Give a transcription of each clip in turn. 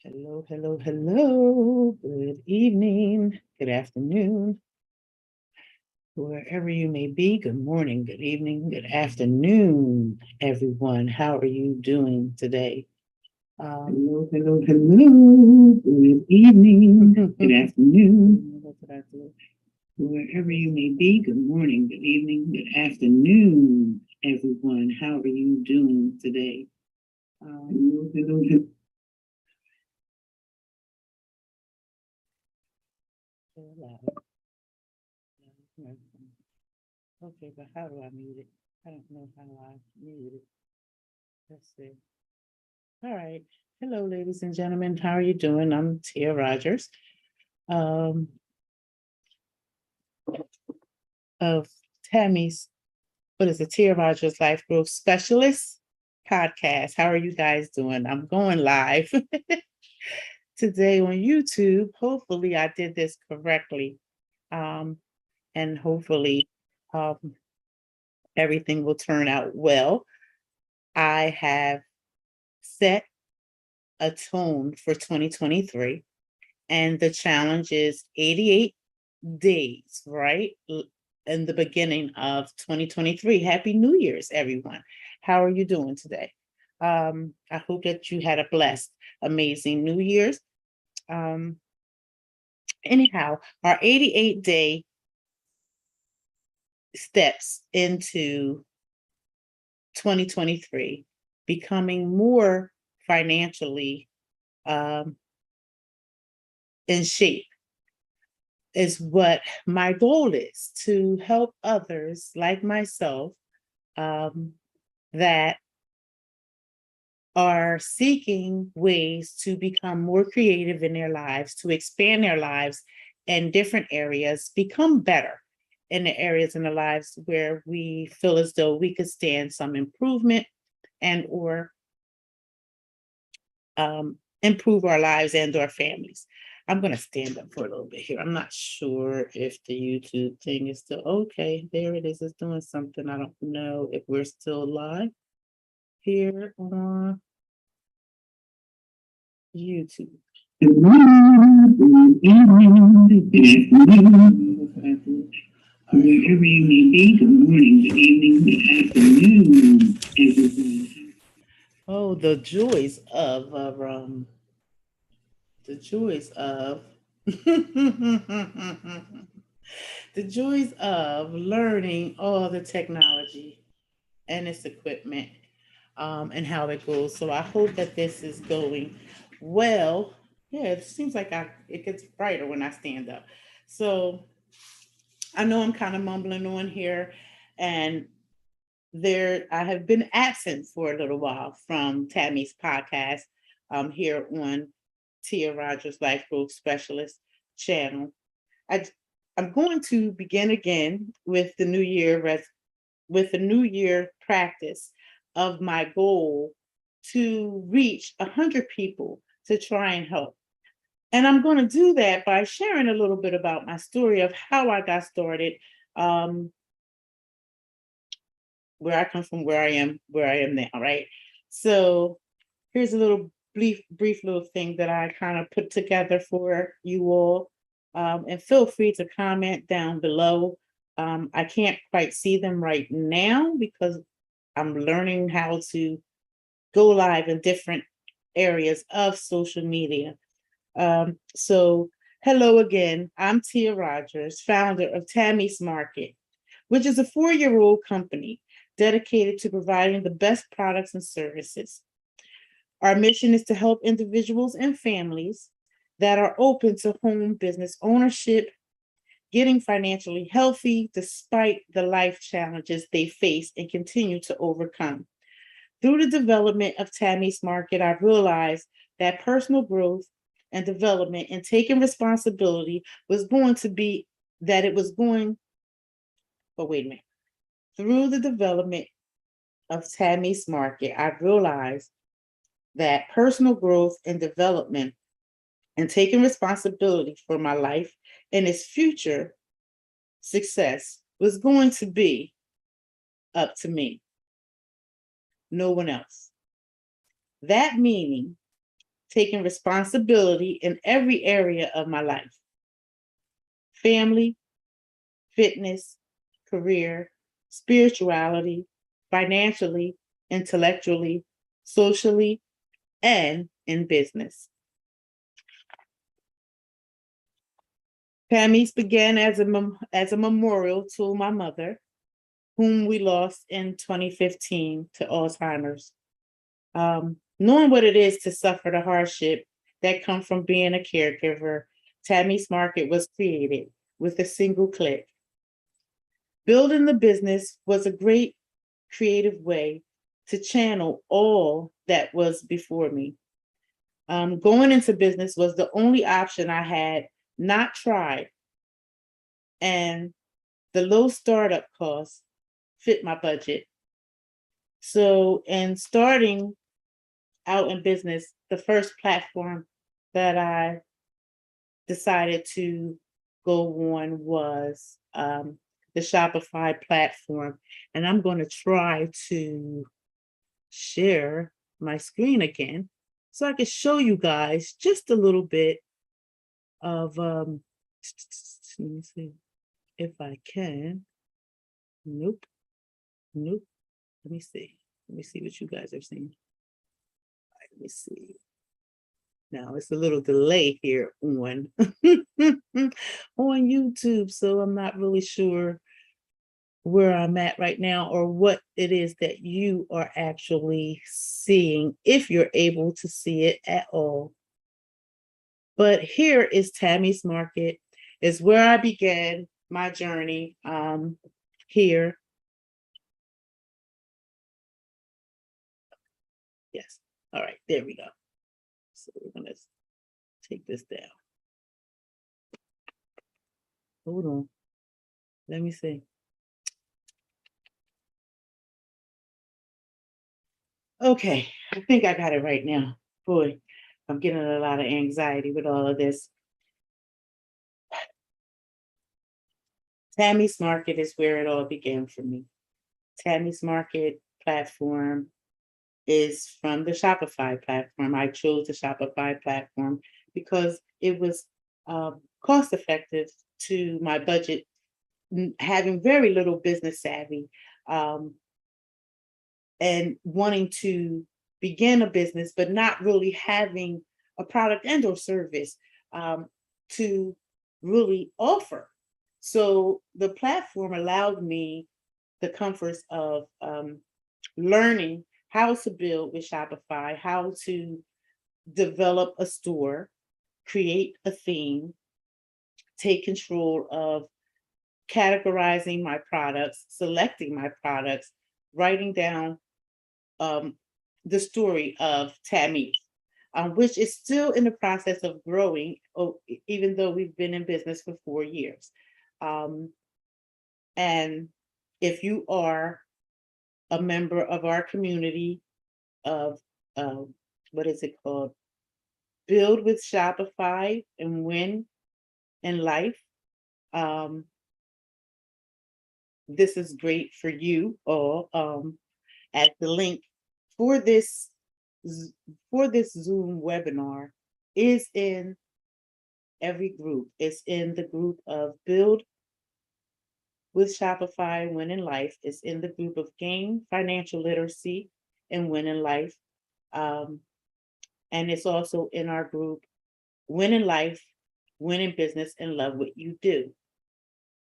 Hello, hello, hello. Good evening, good afternoon, wherever you may be. Good morning, good evening, good afternoon, everyone. How are you doing today? Hello, hello, hello. Good evening, good afternoon. What did I do? Wherever you may be, good morning, good evening, good afternoon, everyone. How are you doing today? Hello, hello, hello. Okay, but how do I mute it? I don't know how I mute it. Let's see. All right. Hello, ladies and gentlemen. How are you doing? I'm Tia Rogers um, of Tammy's, what is it, Tia Rogers Life Growth Specialist podcast. How are you guys doing? I'm going live today on YouTube. Hopefully, I did this correctly. Um, and hopefully, um, everything will turn out well. I have set a tone for 2023, and the challenge is 88 days, right? In the beginning of 2023. Happy New Year's, everyone. How are you doing today? I hope that you had a blessed, amazing New Year's. Um, Anyhow, our 88-day steps into 2023, becoming more financially um, in shape, is what my goal is, to help others like myself um, that are seeking ways to become more creative in their lives, to expand their lives in different areas, become better in the areas in their lives where we feel as though we could stand some improvement and or improve our lives and our families. I'm going to stand up for a little bit here. I'm not sure if the YouTube thing is still okay. There it is. It's doing something. I don't know if we're still live here on YouTube. Wherever you may be, good morning, good evening, good afternoon, everyone. Oh, the joys of the joys of learning all the technology and its equipment, and how it goes. So I hope that this is going well. Yeah, it seems like it gets brighter when I stand up. So I know I'm kind of mumbling on here, and I have been absent for a little while from Tammy's podcast here on Tia Rogers Life Growth Specialist channel. I, I'm going to begin again with the New Year practice of my goal to reach 100 people to try and help. And I'm going to do that by sharing a little bit about my story of how I got started, um, where I come from, where I am now, right? So here's a little brief little thing that I kind of put together for you all. And feel free to comment down below. I can't quite see them right now because I'm learning how to go live in different areas of social media. So hello again. I'm Tia Rogers, founder of Tammy's Market, which is a 4-year-old company dedicated to providing the best products and services. Our mission is to help individuals and families that are open to home business ownership, getting financially healthy despite the life challenges they face and continue to overcome. Through the development of Tammy's Market, I've realized that personal growth and development and taking responsibility was going to be that it was going, but wait a minute. Through the development of Tammy's Market, I've realized that personal growth and development and taking responsibility for my life and its future success was going to be up to me, no one else. That meaning taking responsibility in every area of my life: family, fitness, career, spirituality, financially, intellectually, socially, and in business. Tammy's began as a memorial to my mother, whom we lost in 2015 to Alzheimer's. Knowing what it is to suffer the hardship that comes from being a caregiver, Tammy's Market was created with a single click. Building the business was a great creative way to channel all that was before me. Going into business was the only option I had not tried, and the low startup costs fit my budget. So, in starting out in business, the first platform that I decided to go on was the Shopify platform. And I'm going to try to share my screen again so I can show you guys just a little bit of, let me see if I can. Nope. Nope. Let me see. Let me see what you guys are seeing. Let me see. Now it's a little delay here on on YouTube, so I'm not really sure where I'm at right now or what it is that you are actually seeing, if you're able to see it at all. But here is Tammy's Market, is where I began my journey here. Yes. All right, there we go. So we're gonna take this down. Hold on. Let me see. Okay, I think I got it right now. Boy, I'm getting a lot of anxiety with all of this. Tammy's Market is where it all began for me. Tammy's Market platform is from the Shopify platform. I chose the Shopify platform because it was cost effective to my budget, having very little business savvy, and wanting to begin a business, but not really having a product and or service to really offer. So the platform allowed me the comforts of learning how to build with Shopify, how to develop a store, create a theme, take control of categorizing my products, selecting my products, writing down the story of Tammy, which is still in the process of growing, even though we've been in business for 4 years. And if you are a member of our community of, what is it called? Build with Shopify and Win in Life. This is great for you all. At the link for this Zoom webinar is in every group. It's in the group of Build with Shopify, Win in Life. It's in the group of Gain Financial Literacy and Win in Life. And it's also in our group, Win in Life, Win in Business, and Love What You Do.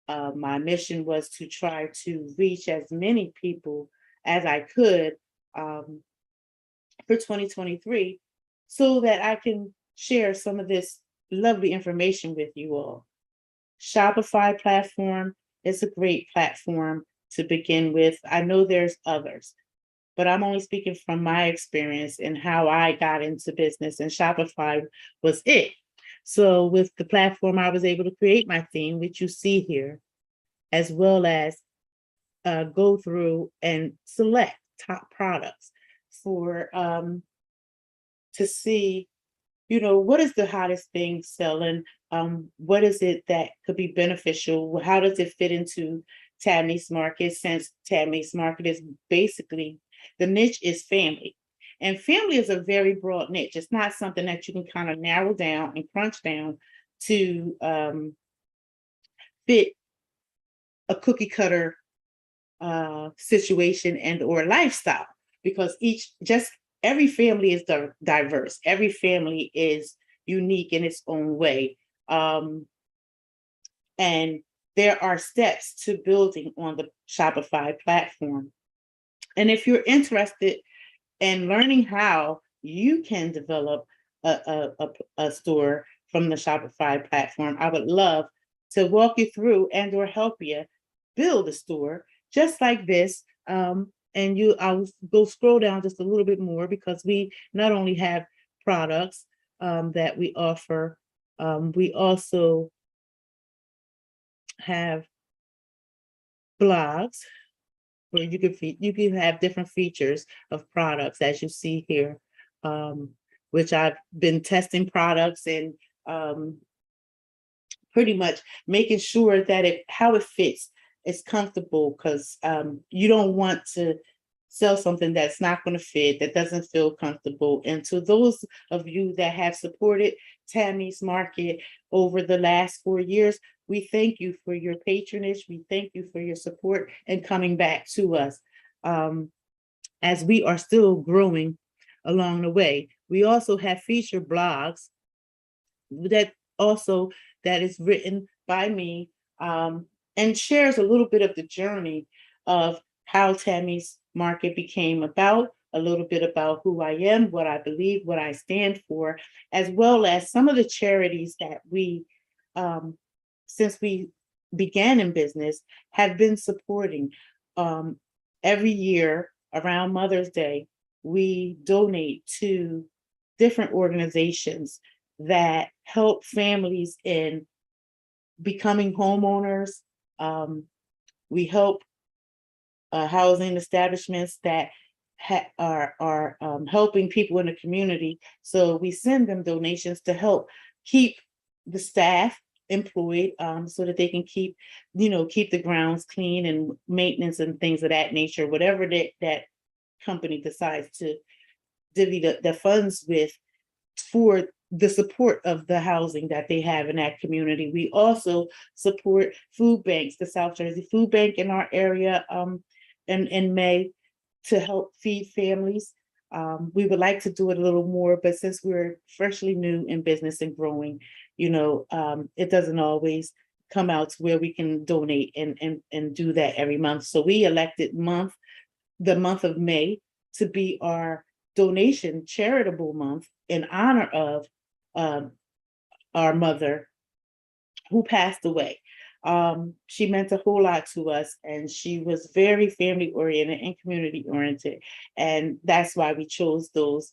My mission was to try to reach as many people as I could for 2023 so that I can share some of this lovely information with you all. Shopify platform is a great platform to begin with. I know there's others, but I'm only speaking from my experience and how I got into business, and Shopify was it. So with the platform, I was able to create my theme, which you see here, as well as go through and select top products for to see, what is the hottest thing selling? What is it that could be beneficial? How does it fit into Tammy's Market? Since Tammy's Market is basically, the niche is family. And family is a very broad niche. It's not something that you can kind of narrow down and crunch down to fit a cookie cutter situation and or lifestyle, because every family is diverse. Every family is unique in its own way. And there are steps to building on the Shopify platform. And if you're interested in learning how you can develop a store from the Shopify platform, I would love to walk you through and or help you build a store just like this. I'll go scroll down just a little bit more, because we not only have products that we offer, we also have blogs where you can have different features of products, as you see here, which I've been testing products and pretty much making sure that how it fits is comfortable, because you don't want to sell something that's not going to fit, that doesn't feel comfortable. And to those of you that have supported Tammy's Market over the last 4 years, we thank you for your patronage. We thank you for your support and coming back to us as we are still growing along the way. We also have featured blogs that is written by me and shares a little bit of the journey of how Tammy's Market became about, a little bit about who I am, what I believe, what I stand for, as well as some of the charities that we, since we began in business, have been supporting. Every year around Mother's Day, we donate to different organizations that help families in becoming homeowners. We help housing establishments that are helping people in the community. So we send them donations to help keep the staff employed, so that they can keep the grounds clean and maintenance and things of that nature, whatever that company decides to divvy the funds with for the support of the housing that they have in that community. We also support food banks, the South Jersey Food Bank in our area, in May, to help feed families. We would like to do it a little more, but since we're freshly new in business and growing, it doesn't always come out to where we can donate and do that every month. So we elected the month of May to be our donation charitable month in honor of our mother who passed away. She meant a whole lot to us, and she was very family oriented and community oriented. And that's why we chose those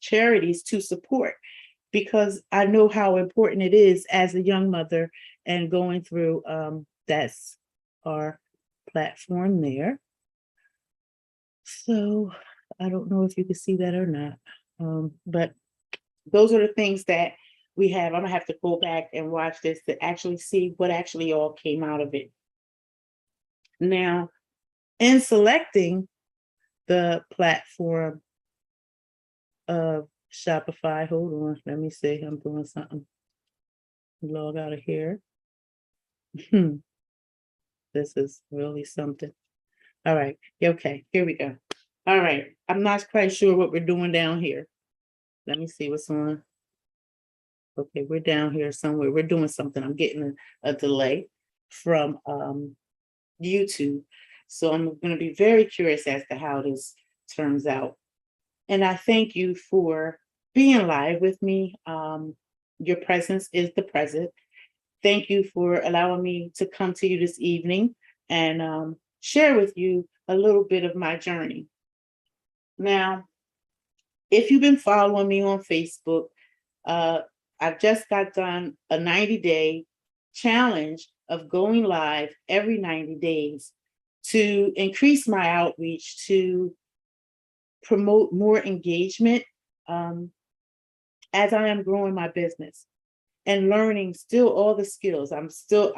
charities to support, because I know how important it is as a young mother and going through, that's our platform there. So I don't know if you can see that or not, but those are the things that we have. I'm gonna have to go back and watch this to actually see what actually all came out of it. Now, in selecting the platform of Shopify, hold on, let me see, I'm doing something. Log out of here. This is really something. All right, okay, here we go. All right, I'm not quite sure what we're doing down here. Let me see what's on. Okay, we're down here somewhere. We're doing something. I'm getting a delay from YouTube. So I'm going to be very curious as to how this turns out. And I thank you for being live with me. Your presence is the present. Thank you for allowing me to come to you this evening and share with you a little bit of my journey. Now, if you've been following me on Facebook, I've just got done a 90-day challenge of going live every 90 days to increase my outreach, to promote more engagement as I am growing my business and learning still all the skills. I'm still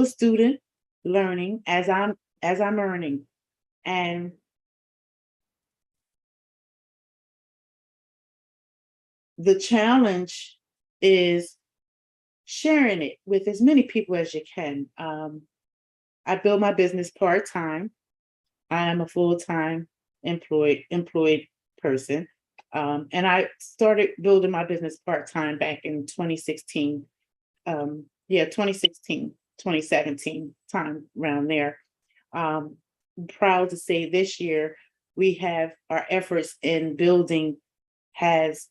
a student learning as I'm earning. And the challenge is sharing it with as many people as you can. I build my business part-time. I am a full-time employed person. And I started building my business part-time back in 2016. 2016, 2017 time around there. I'm proud to say this year we have our efforts in building has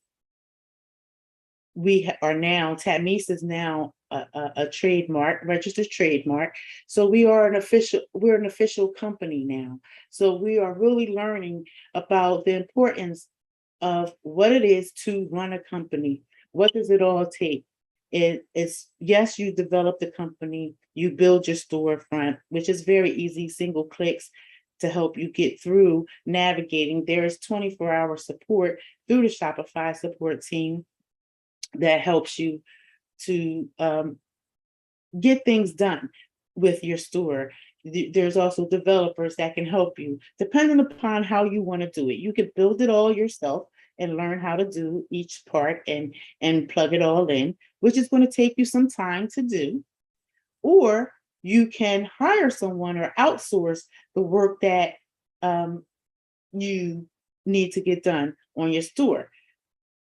are now, Tamis is now a trademark, registered trademark. So we're an official company now. So we are really learning about the importance of what it is to run a company. What does it all take? It's yes, you develop the company, you build your storefront, which is very easy, single clicks to help you get through navigating. There is 24-hour support through the Shopify support team that helps you to get things done with your store. There's also developers that can help you, depending upon how you want to do it. You can build it all yourself and learn how to do each part and plug it all in, which is going to take you some time to do. Or you can hire someone or outsource the work that you need to get done on your store.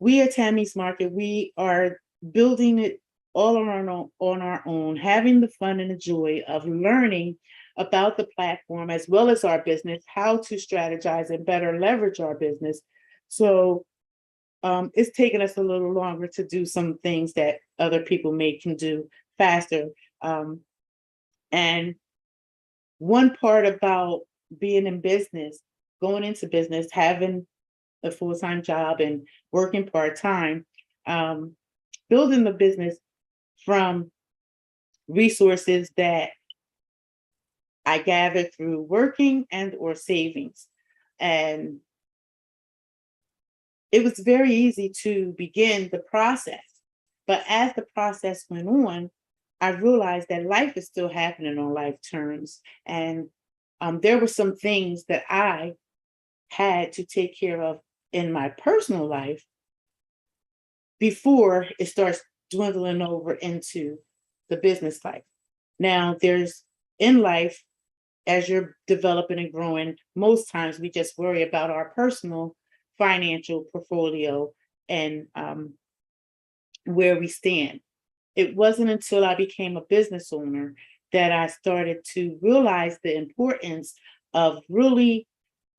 We at Tammy's Market, we are building it all on our own, having the fun and the joy of learning about the platform as well as our business, how to strategize and better leverage our business. So it's taken us a little longer to do some things that other people can do faster. And one part about being in business, going into business, having a full-time job and working part-time, building the business from resources that I gathered through working and or savings. And it was very easy to begin the process. But as the process went on, I realized that life is still happening on life terms. And there were some things that I had to take care of in my personal life before it starts dwindling over into the business life. Now, there's in life, as you're developing and growing, most times we just worry about our personal financial portfolio and where we stand. It wasn't until I became a business owner that I started to realize the importance of really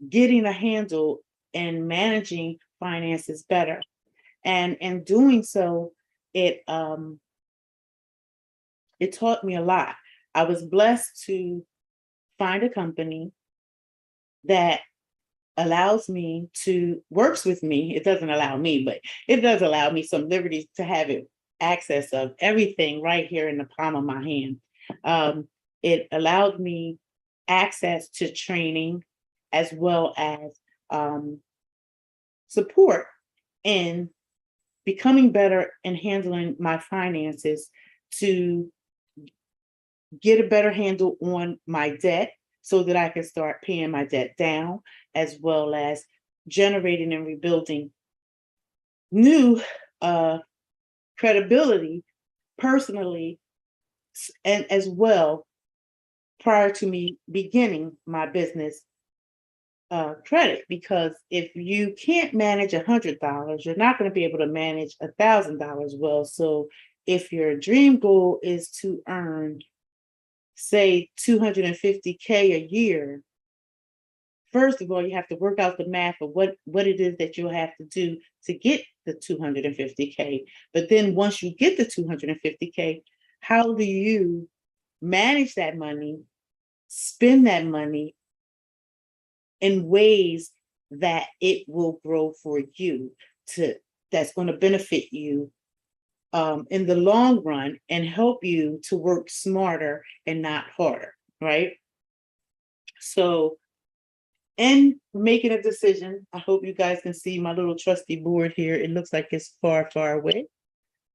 getting a handle and managing finances better. And in doing so, it taught me a lot. I was blessed to find a company that works with me. It doesn't allow me, but it does allow me some liberties to have access of everything right here in the palm of my hand. It allowed me access to training as well as support in becoming better in handling my finances, to get a better handle on my debt so that I can start paying my debt down, as well as generating and rebuilding new credibility personally, and as well prior to me beginning my business credit. Because if you can't manage $100, you're not going to be able to manage $1,000 well. So if your dream goal is to earn, say, $250K a year, first of all, you have to work out the math of what it is that you'll have to do to get the $250K. But then once you get the $250K, how do you manage that money, spend that money in ways that it will grow for you, that's going to benefit you in the long run and help you to work smarter and not harder, right? So in making a decision, I hope you guys can see my little trusty board here. It looks like it's far, far away,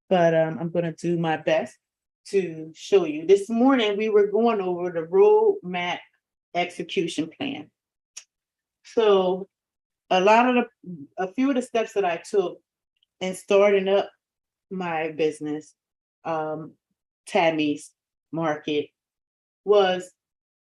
but I'm going to do my best to show you. This morning, we were going over the roadmap execution plan. So a few of the steps that I took in starting up my business, Tammy's Market, was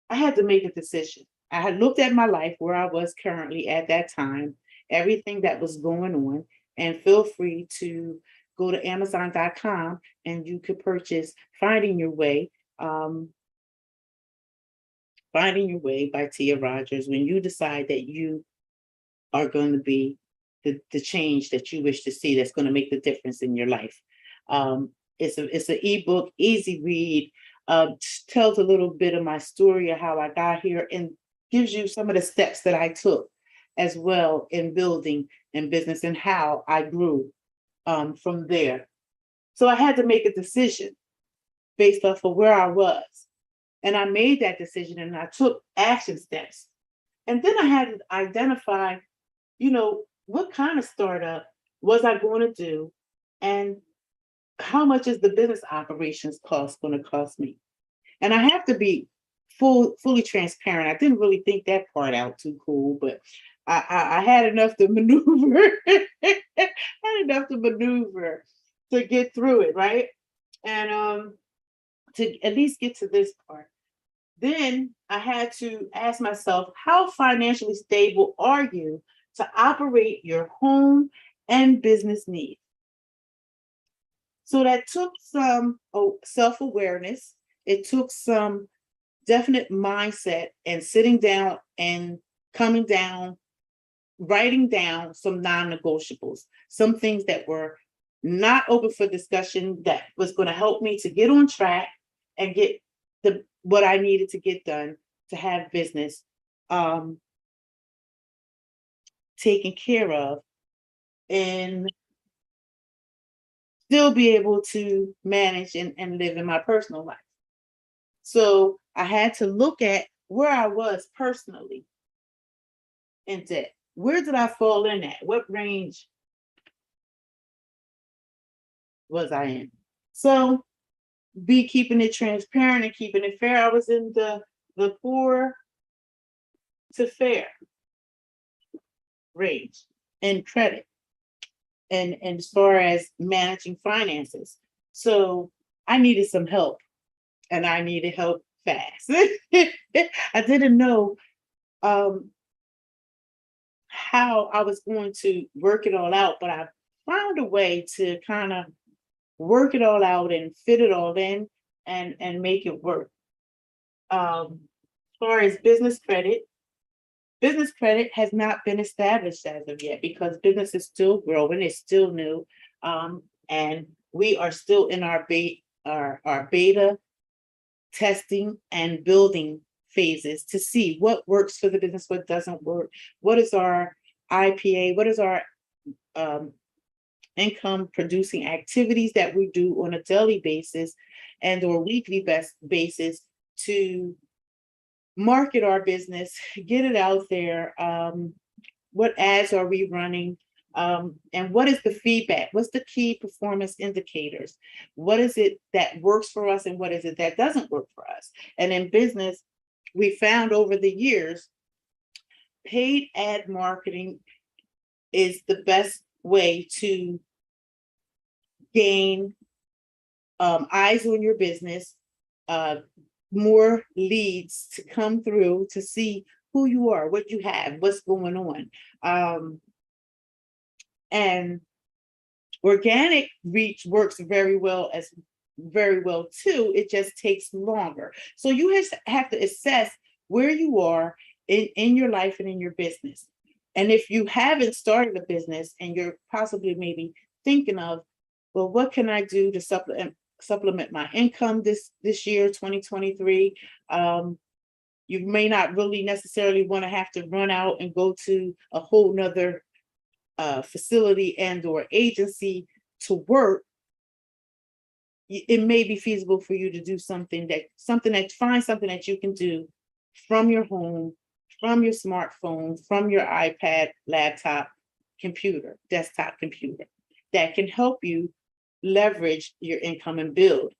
I had to make a decision. I had looked at my life where I was currently at that time, everything that was going on, and feel free to go to Amazon.com and you could purchase Finding Your Way. Finding Your Way by Tia Rogers. When you decide that you are going to be the change that you wish to see, that's going to make the difference in your life. It's an ebook, easy read, tells a little bit of my story of how I got here and gives you some of the steps that I took as well in building and business and how I grew from there. So I had to make a decision based off of where I was. And I made that decision and I took action steps. And then I had to identify, what kind of startup was I going to do? And how much is the business operations cost going to cost me? And I have to be fully transparent. I didn't really think that part out too cool, but I had enough to maneuver, to get through it, right? And to at least get to this part. Then I had to ask myself, how financially stable are you to operate your home and business needs? So that took some self-awareness. It took some definite mindset and sitting down and coming down, writing down some non-negotiables, some things that were not open for discussion that was going to help me to get on track and get what I needed to get done to have business taken care of and still be able to manage and live in my personal life. So I had to look at where I was personally in debt. Where did I fall in at? What range was I in? So be keeping it transparent and keeping it fair. I was in the poor to fair range in credit and as far as managing finances. So I needed some help and I needed help fast. I didn't know how I was going to work it all out, but I found a way to kind of work it all out and fit it all in and make it work. As far as business credit has not been established as of yet because business is still growing, it's still new, and we are still in our beta testing and building phases to see what works for the business, what doesn't work, what is our IPA, what is our income producing activities that we do on a daily basis and or weekly basis to market our business, get it out there. What ads are we running? And what is the feedback? What's the key performance indicators? What is it that works for us and what is it that doesn't work for us? And in business, we found over the years, paid ad marketing is the best way to gain eyes on your business, more leads to come through to see who you are, what you have, what's going on. And organic reach works very well too. It just takes longer. So you have to assess where you are in your life and in your business. And if you haven't started a business and you're possibly maybe thinking of, well, what can I do to supplement my income this year, 2023? You may not really necessarily want to have to run out and go to a whole nother facility and or agency to work. It may be feasible for you to do something that you can do from your home, from your smartphone, from your iPad, laptop, computer, desktop computer, that can help you leverage your income and build,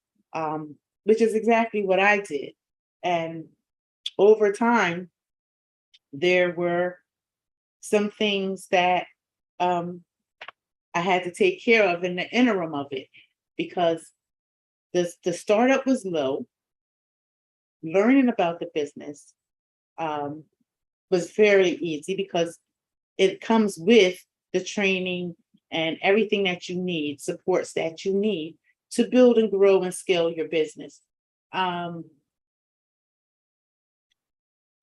which is exactly what I did. And over time, there were some things that I had to take care of in the interim of it, because the startup was low. Learning about the business um, was very easy because it comes with the training and everything that you need, supports that you need to build and grow and scale your business. Um,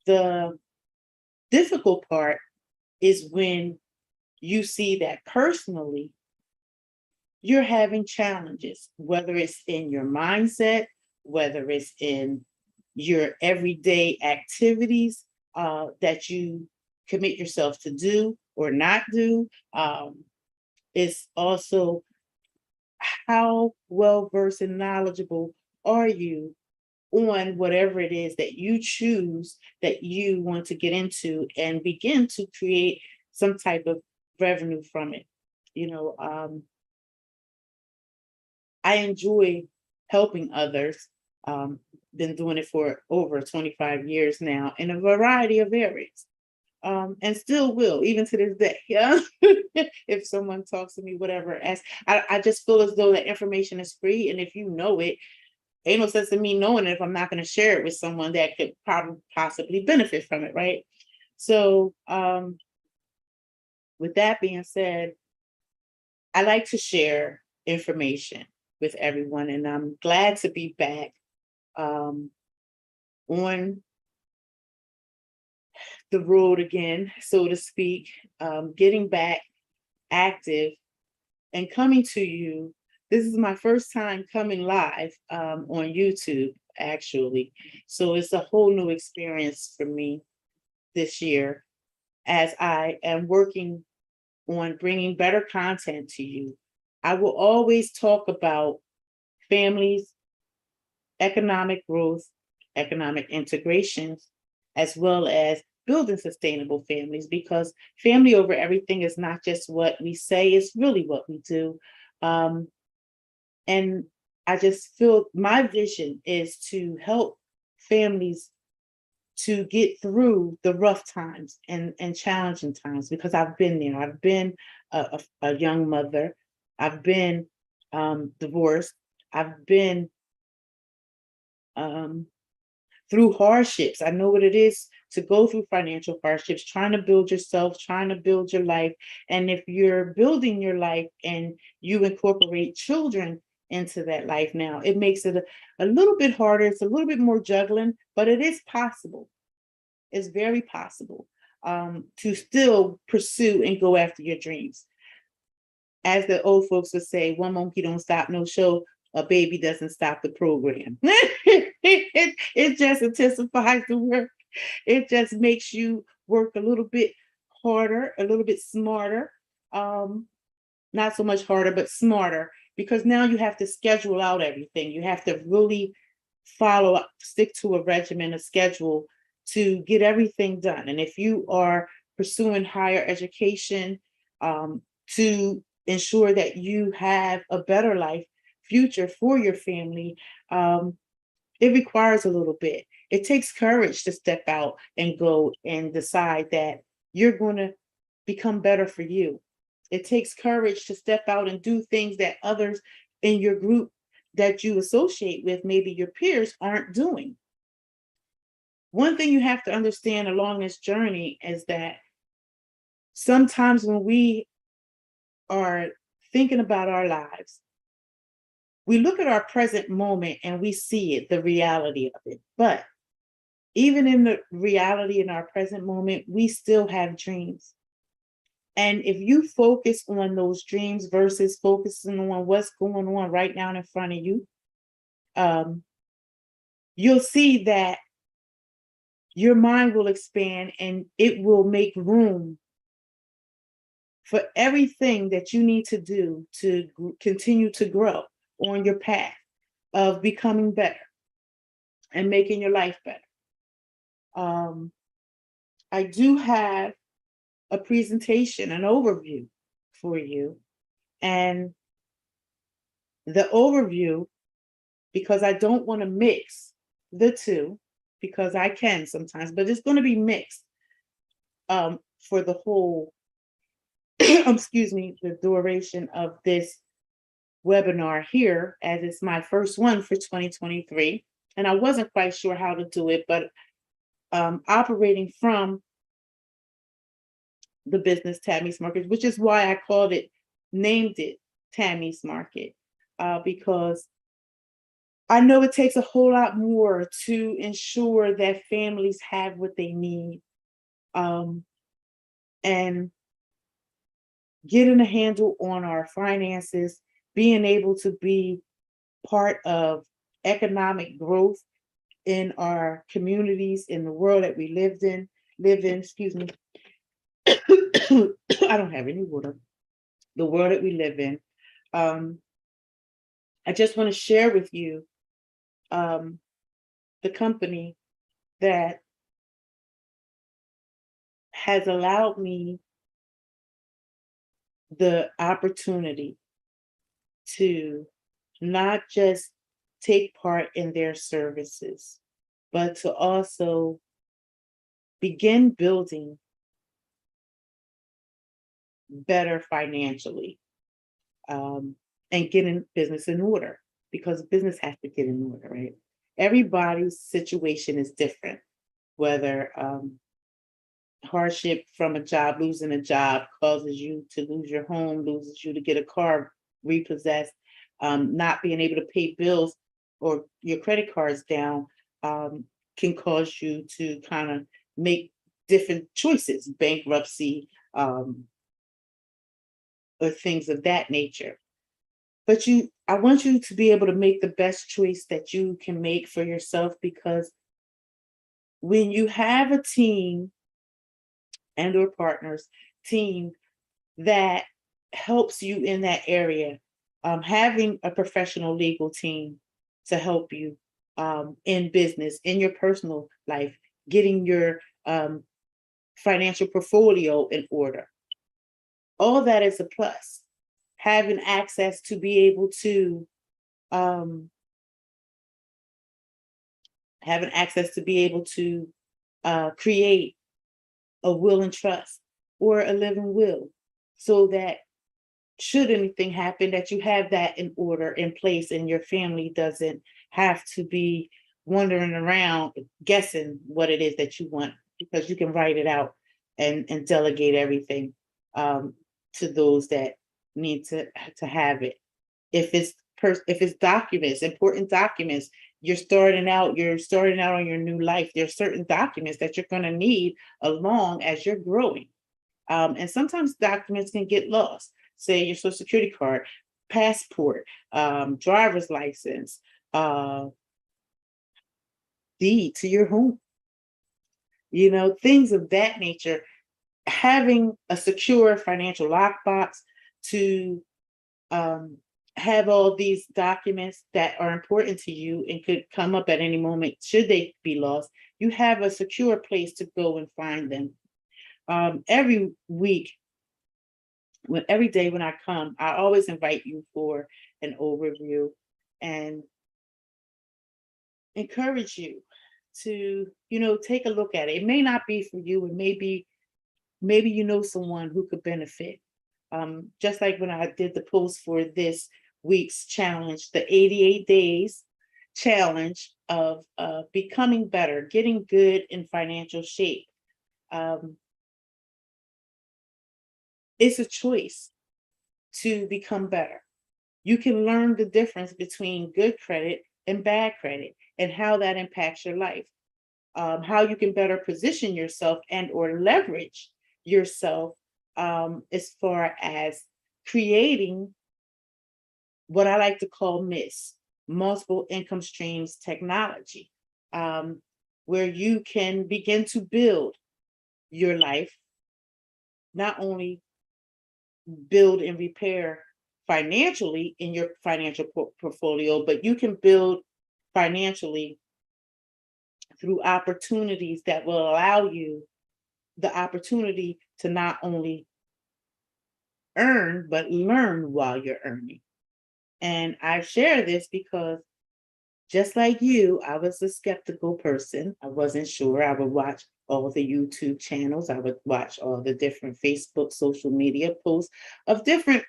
the difficult part is when you see that personally you're having challenges, whether it's in your mindset, whether it's in your everyday activities that you commit yourself to do or not do. It's also how well versed and knowledgeable are you on whatever it is that you choose that you want to get into and begin to create some type of revenue from it. You know, I enjoy helping others. Been doing it for over 25 years now in a variety of areas. And still will, even to this day. Yeah. If someone talks to me, whatever, I just feel as though that information is free. And if you know it, ain't no sense in me knowing it if I'm not going to share it with someone that could probably possibly benefit from it, right? So, with that being said, I like to share information with everyone, and I'm glad to be back um, on the road again, so to speak, getting back active and coming to you. This is my first time coming live on YouTube, actually. So it's a whole new experience for me this year as I am working on bringing better content to you. I will always talk about families, economic growth, economic integrations, as well as building sustainable families, because family over everything is not just what we say, it's really what we do. Um, and I just feel my vision is to help families to get through the rough times and challenging times, because I've been there. I've been a young mother. I've been divorced. I've been um, through hardships. I know what it is to go through financial hardships, trying to build yourself, trying to build your life. And if you're building your life and you incorporate children into that life now, it makes it a little bit harder. It's a little bit more juggling, but it is possible. It's very possible to still pursue and go after your dreams. As the old folks would say, one monkey don't stop no show, a baby doesn't stop the program. It just intensifies the work. It just makes you work a little bit harder, a little bit smarter. Not so much harder, but smarter, because now you have to schedule out everything. You have to really follow up, stick to a regimen, a schedule to get everything done. And if you are pursuing higher education to ensure that you have a better life future for your family, it requires a little bit. It takes courage to step out and go and decide that you're going to become better for you. It takes courage to step out and do things that others in your group that you associate with, maybe your peers, aren't doing. One thing you have to understand along this journey is that sometimes when we are thinking about our lives, we look at our present moment and we see it, the reality of it. But even in the reality in our present moment, we still have dreams. And if you focus on those dreams versus focusing on what's going on right now in front of you, you'll see that your mind will expand and it will make room for everything that you need to do to continue to grow on your path of becoming better and making your life better. I do have a presentation, an overview for you. And the overview, because I don't want to mix the two, because I can sometimes, but it's going to be mixed for the whole excuse me, the duration of this webinar here, as it's my first one for 2023. And I wasn't quite sure how to do it, but operating from the business Tammy's Market, which is why I named it Tammy's Market, because I know it takes a whole lot more to ensure that families have what they need, and getting a handle on our finances, being able to be part of economic growth in our communities, in the world that we live in, excuse me. I don't have any water. The world that we live in. I just want to share with you the company that has allowed me the opportunity to not just take part in their services, but to also begin building better financially, and getting business in order, because business has to get in order, right? Everybody's situation is different, whether hardship from a job, losing a job causes you to lose your home, loses you to get a car repossessed, not being able to pay bills or your credit cards down, can cause you to kind of make different choices, bankruptcy, or things of that nature. But I want you to be able to make the best choice that you can make for yourself, because when you have a team and or partners team that helps you in that area, having a professional legal team to help you in business, in your personal life, getting your financial portfolio in order, all that is a plus. Having access to be able to create a will and trust or a living will, so that should anything happen, that you have that in order, in place, and your family doesn't have to be wandering around guessing what it is that you want, because you can write it out and delegate everything to those that need to have it. If it's documents, important documents, you're starting out on your new life, there's certain documents that you're going to need along as you're growing. And sometimes documents can get lost. Say your social security card, passport, driver's license, deed to your home, things of that nature. Having a secure financial lockbox to have all these documents that are important to you and could come up at any moment should they be lost, you have a secure place to go and find them. Every week, every day when I come, I always invite you for an overview and encourage you to, take a look at it. It may not be for you, and maybe you know someone who could benefit. Just like when I did the post for this week's challenge, the 88 days challenge of becoming better, getting good in financial shape. It's a choice to become better. You can learn the difference between good credit and bad credit and how that impacts your life. How you can better position yourself and or leverage yourself as far as creating what I like to call multiple income streams technology, where you can begin to build your life, not only build and repair financially in your financial portfolio, but you can build financially through opportunities that will allow you the opportunity to not only earn, but learn while you're earning. And I share this because just like you, I was a skeptical person. I wasn't sure. I would watch all the YouTube channels. I would watch all the different Facebook, social media posts of different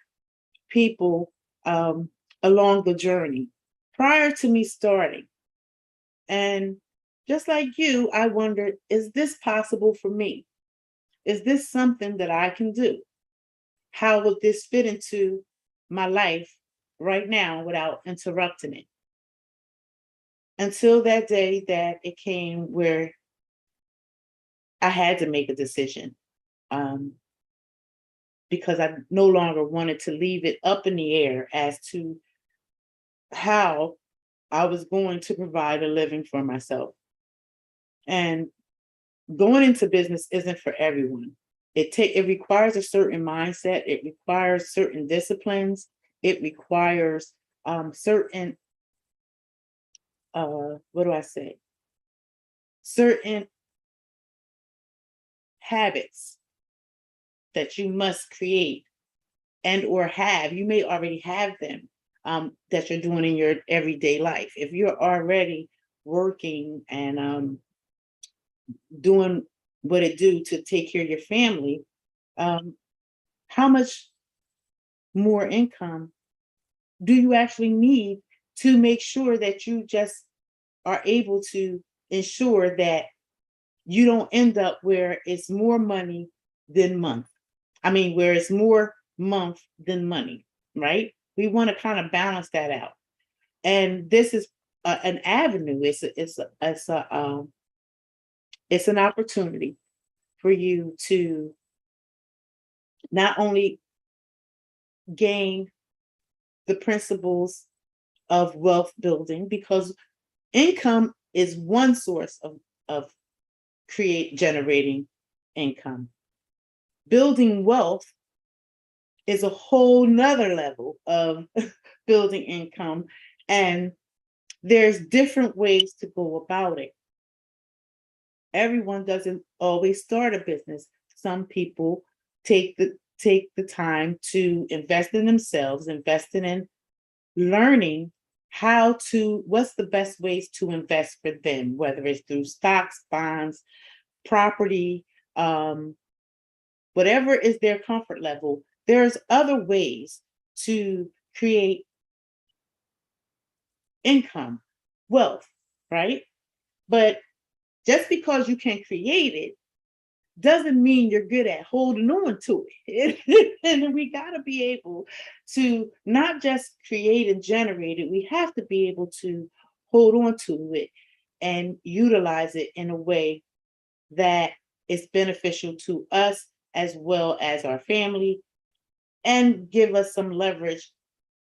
people along the journey prior to me starting. And just like you, I wondered, is this possible for me? Is this something that I can do? How would this fit into my life right now without interrupting it? Until that day that it came where I had to make a decision, um, because I no longer wanted to leave it up in the air as to how I was going to provide a living for myself. And going into business isn't for everyone. It requires a certain mindset. It requires certain disciplines. It requires certain what do I say? Certain habits that you must create and or have. You may already have them that you're doing in your everyday life. If you're already working and doing what it do to take care of your family, um, how much more income do you actually need to make sure that you just are able to ensure that you don't end up where it's more money than month. I mean, where it's more month than money, right? We want to kind of balance that out. And this is an avenue. It's an opportunity for you to not only gain the principles of wealth building, because income is one source of create generating income. Building wealth is a whole nother level of building income. And there's different ways to go about it. Everyone doesn't always start a business. Some people take the time to invest in themselves, investing in learning what's the best ways to invest for them, whether it's through stocks, bonds, property, whatever is their comfort level. There's other ways to create income, wealth, right? But just because you can create it doesn't mean you're good at holding on to it. And we got to be able to not just create and generate it, we have to be able to hold on to it and utilize it in a way that is beneficial to us as well as our family, and give us some leverage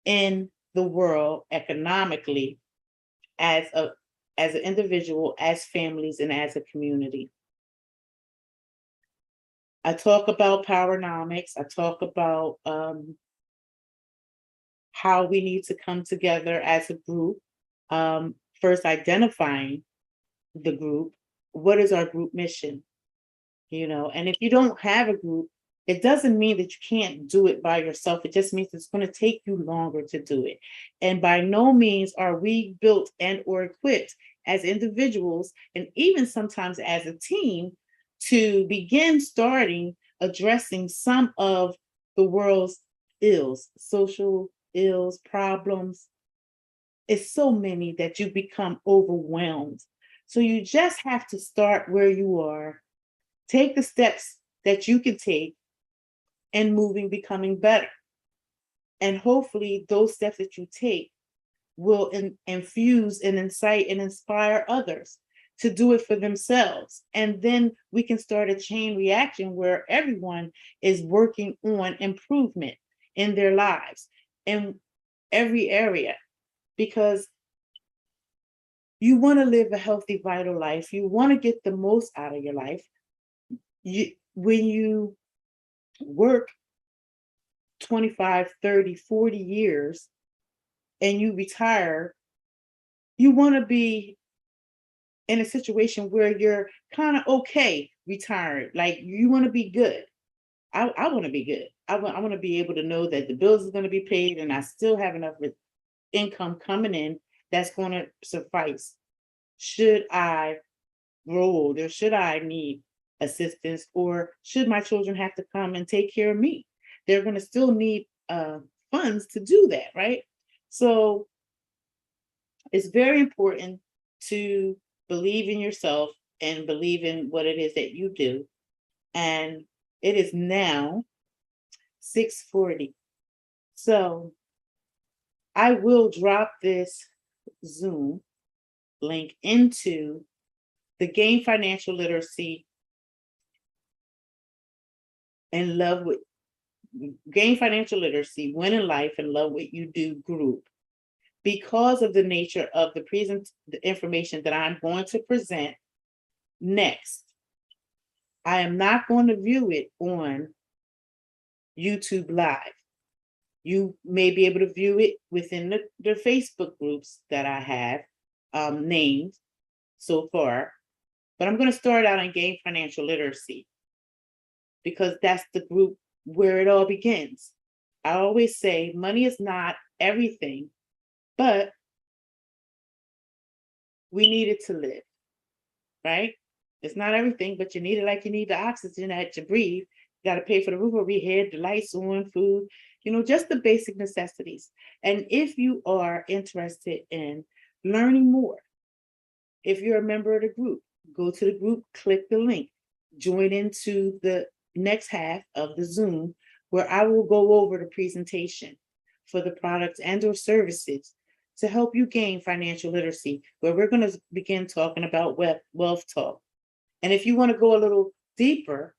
in the world economically as an individual, as families, and as a community. I talk about powernomics. I talk about how we need to come together as a group. First, identifying the group. What is our group mission? And if you don't have a group, it doesn't mean that you can't do it by yourself. It just means it's going to take you longer to do it. And by no means are we built and or equipped as individuals, and even sometimes as a team, to begin starting addressing some of the world's ills, social ills, problems. It's so many that you become overwhelmed. So you just have to start where you are, take the steps that you can take, and moving, becoming better. And hopefully those steps that you take will infuse and incite and inspire others to do it for themselves. And then we can start a chain reaction where everyone is working on improvement in their lives in every area, because you want to live a healthy, vital life. You want to get the most out of your life. When you work 25, 30, 40 years and you retire, you want to be in a situation where you're kind of okay retired. Like, you want to be good. I want to be good. I want to be able to know that the bills is going to be paid and I still have enough income coming in that's going to suffice should I grow older? Should I need assistance, or should my children have to come and take care of me? They're going to still need funds to do that, right? So it's very important to believe in yourself and believe in what it is that you do. And it is now 6:40. So I will drop this Zoom link into the Gain Financial Literacy and Love What Gain Financial Literacy, Win in Life and Love What You Do group, because of the nature of the information that I'm going to present next. I am not going to view it on YouTube Live. You may be able to view it within the Facebook groups that I have named so far, but I'm going to start out on Gain Financial Literacy because that's the group where it all begins. I always say money is not everything, but we need it to live, right? It's not everything, but you need it like you need the oxygen that you breathe. You got to pay for the roof over your head, the lights on, food, just the basic necessities. And if you are interested in learning more, if you're a member of the group, go to the group, click the link, join into the next half of the Zoom where I will go over the presentation for the products and or services to help you gain financial literacy, where we're going to begin talking about wealth talk. And if you want to go a little deeper,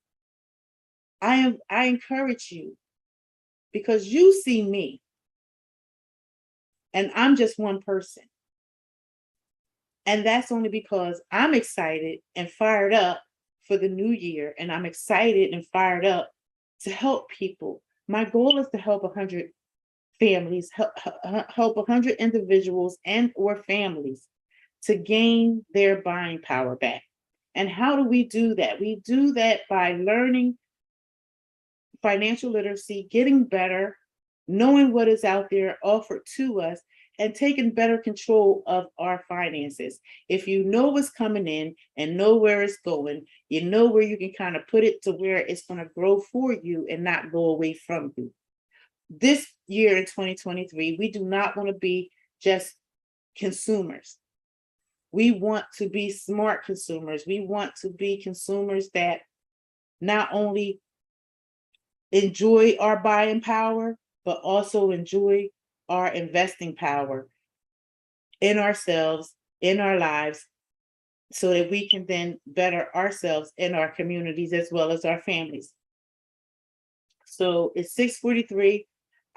I encourage you, because you see me and I'm just one person. And that's only because I'm excited and fired up for the new year. And I'm excited and fired up to help people. My goal is to help 100 families, help 100 individuals and or families to gain their buying power back. And how do we do that? We do that by learning financial literacy, getting better, knowing what is out there offered to us, and taking better control of our finances. If you know what's coming in and know where it's going, you know where you can kind of put it to where it's going to grow for you and not go away from you. This year in 2023, we do not want to be just consumers. We want to be smart consumers. We want to be consumers that not only enjoy our buying power, but also enjoy our investing power in ourselves, in our lives, so that we can then better ourselves in our communities as well as our families. So it's 6:43.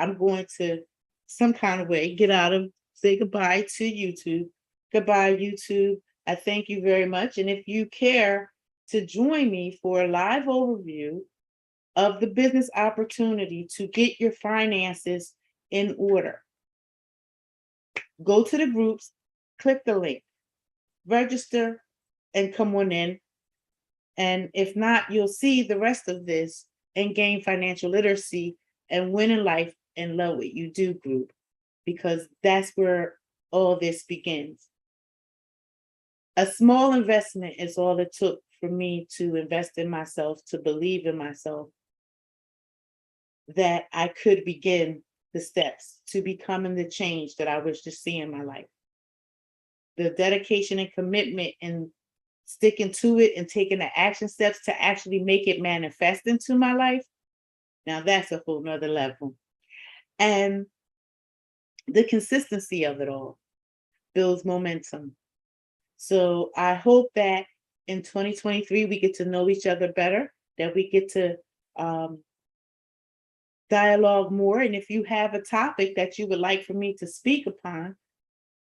I'm going to some kind of way say goodbye to YouTube. Goodbye, YouTube. I thank you very much. And if you care to join me for a live overview of the business opportunity to get your finances in order, go to the groups, click the link, register, and come on in. And if not, you'll see the rest of this and Gain Financial Literacy and Win in Life and Love What You Do group, because that's where all this begins. A small investment is all it took for me to invest in myself, to believe in myself, that I could begin the steps to becoming the change that I wish to see in my life. The dedication and commitment and sticking to it and taking the action steps to actually make it manifest into my life. Now that's a whole nother level. And the consistency of it all builds momentum. So I hope that in 2023, we get to know each other better, that we get to dialogue more. And if you have a topic that you would like for me to speak upon,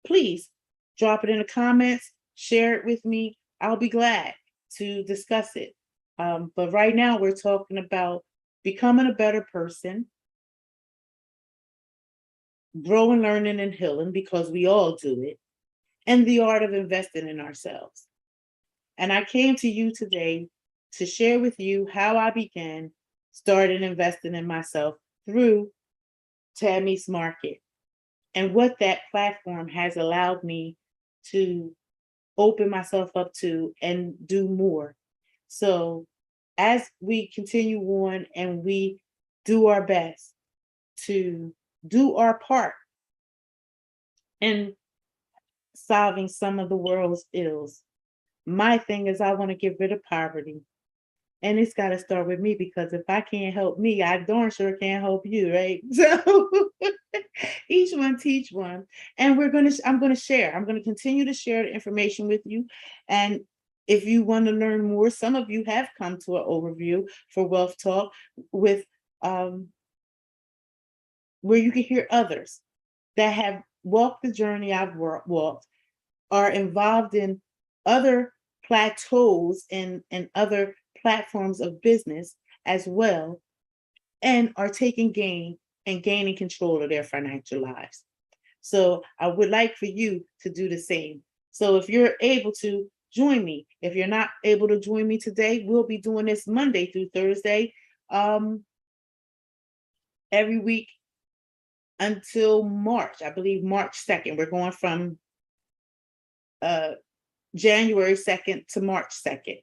please drop it in the comments, share it with me. I'll be glad to discuss it. But right now we're talking about becoming a better person, growing, learning, and healing, because we all do it, and the art of investing in ourselves. And I came to you today to share with you how I began started investing in myself through Tammy's Market, and what that platform has allowed me to open myself up to and do more. So as we continue on and we do our best to do our part in solving some of the world's ills, my thing is I want to get rid of poverty. And it's got to start with me, because if I can't help me, I darn sure can't help you, right? So each one teach one. And I'm gonna share. I'm gonna continue to share the information with you. And if you want to learn more, some of you have come to an overview for Wealth Talk with where you can hear others that have walked the journey I've walked, are involved in other plateaus and other platforms of business as well, and are taking gain and gaining control of their financial lives. So I would like for you to do the same. So if you're able to join me, if you're not able to join me today, we'll be doing this Monday through Thursday, every week until March. I believe March 2nd. We're going from January 2nd to March 2nd.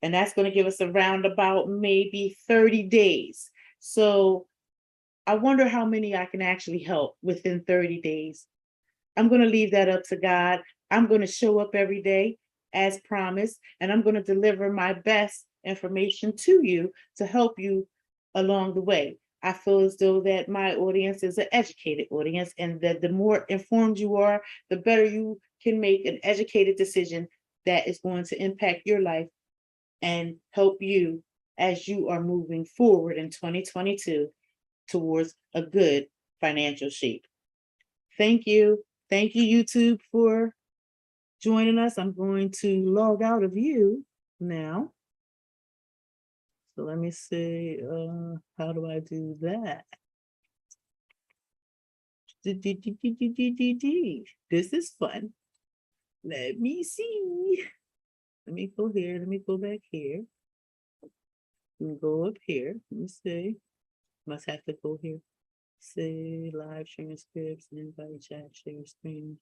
And that's going to give us around about maybe 30 days. So I wonder how many I can actually help within 30 days. I'm going to leave that up to God. I'm going to show up every day as promised, and I'm going to deliver my best information to you to help you along the way. I feel as though that my audience is an educated audience, and that the more informed you are, the better you can make an educated decision that is going to impact your life and help you as you are moving forward in 2022 towards a good financial shape. Thank you. Thank you, YouTube, for joining us. I'm going to log out of you now. So let me see, how do I do that? This is fun. Let me see. Let me go here. Let me go back here. Let me go up here. Let me see. Must have to go here. Say live transcripts, invite chat, share screen.